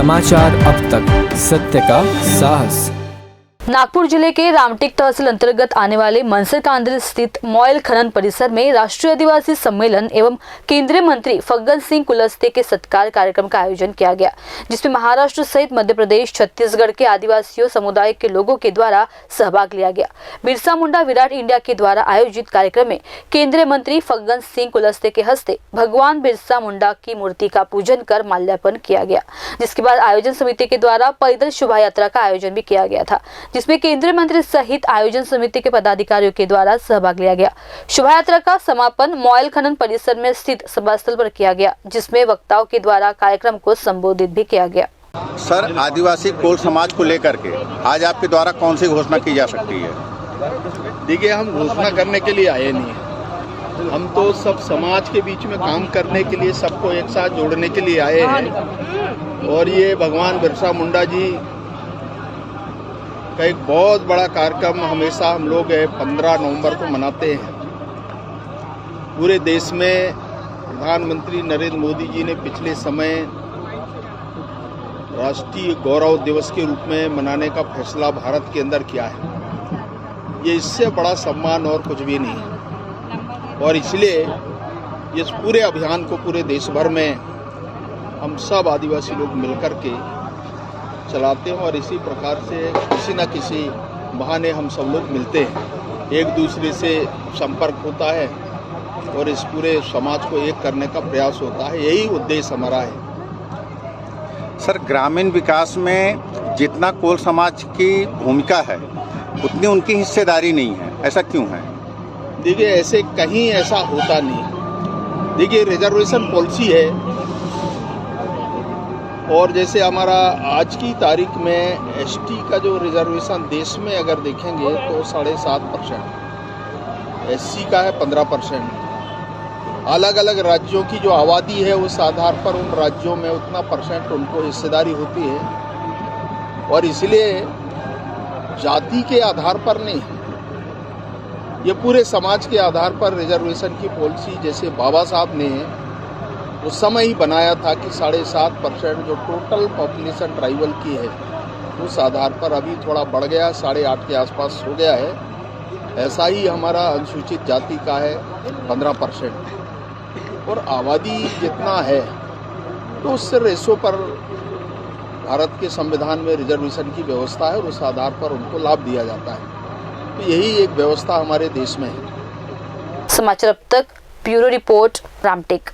समाचार अब तक, सत्य का साहस। नागपुर जिले के रामटेक तहसील अंतर्गत आने वाले मनसर कांदरी स्थित मॉयल खनन परिसर में राष्ट्रीय आदिवासी सम्मेलन एवं केंद्रीय मंत्री फग्गन सिंह कुलस्ते के सत्कार कार्यक्रम का आयोजन किया गया, जिसमें महाराष्ट्र सहित मध्य प्रदेश, छत्तीसगढ़ के आदिवासियों समुदाय के लोगों के द्वारा सहभाग लिया गया। बिरसा मुंडा विराट इंडिया के द्वारा आयोजित कार्यक्रम में केंद्रीय मंत्री फग्गन सिंह कुलस्ते के हस्ते भगवान बिरसा मुंडा की मूर्ति का पूजन कर माल्यार्पण किया गया, जिसके बाद आयोजन समिति के द्वारा पैदल शोभा यात्रा का आयोजन भी किया गया था, जिसमें केंद्रीय मंत्री सहित आयोजन समिति के पदाधिकारियों के द्वारा सहभाग लिया गया। शोभा यात्रा का समापन मॉयल खनन परिसर में स्थित सभा स्थल पर किया गया, जिसमें वक्ताओं के द्वारा कार्यक्रम को संबोधित भी किया गया। सर, आदिवासी कोल समाज को लेकर के आज आपके द्वारा कौन सी घोषणा की जा सकती है? देखिए, हम घोषणा करने के लिए आए नहीं हैं, हम तो सब समाज के बीच में काम करने के लिए, सबको एक साथ जोड़ने के लिए आए हैं। और ये भगवान बिरसा मुंडा जी का एक बहुत बड़ा कार्यक्रम हमेशा हम लोग 15 नवंबर को मनाते हैं। पूरे देश में प्रधानमंत्री नरेंद्र मोदी जी ने पिछले समय राष्ट्रीय गौरव दिवस के रूप में मनाने का फैसला भारत के अंदर किया है। ये इससे बड़ा सम्मान और कुछ भी नहीं है, और इसलिए इस पूरे अभियान को पूरे देश भर में हम सब आदिवासी लोग मिलकर के चलाते हैं, और इसी प्रकार से किसी न किसी बहाने हम सब लोग मिलते हैं, एक दूसरे से संपर्क होता है और इस पूरे समाज को एक करने का प्रयास होता है। यही उद्देश्य हमारा है। सर, ग्रामीण विकास में जितना कोल समाज की भूमिका है उतनी उनकी हिस्सेदारी नहीं है, ऐसा क्यों है? देखिए, ऐसे कहीं ऐसा होता नहीं। देखिए, रिजर्वेशन पॉलिसी है, और जैसे हमारा आज की तारीख में एसटी का जो रिजर्वेशन देश में अगर देखेंगे तो 7.5%, एससी का है 15%। अलग अलग राज्यों की जो आबादी है उस आधार पर उन राज्यों में उतना परसेंट उनको हिस्सेदारी होती है, और इसलिए जाति के आधार पर नहीं, ये पूरे समाज के आधार पर रिजर्वेशन की पॉलिसी जैसे बाबा साहब ने उस समय ही बनाया था कि 7.5% जो टोटल पॉपुलेशन ट्राइबल की है उस आधार पर अभी थोड़ा बढ़ गया, 8.5 के आसपास हो गया है। ऐसा ही हमारा अनुसूचित जाति का है 15%, और आबादी जितना है तो उस रेशो पर भारत के संविधान में रिजर्वेशन की व्यवस्था है, और उस आधार पर उनको लाभ दिया जाता है। तो यही एक व्यवस्था हमारे देश में है। समाचार अब तक, ब्यूरो रिपोर्ट, रामटेक।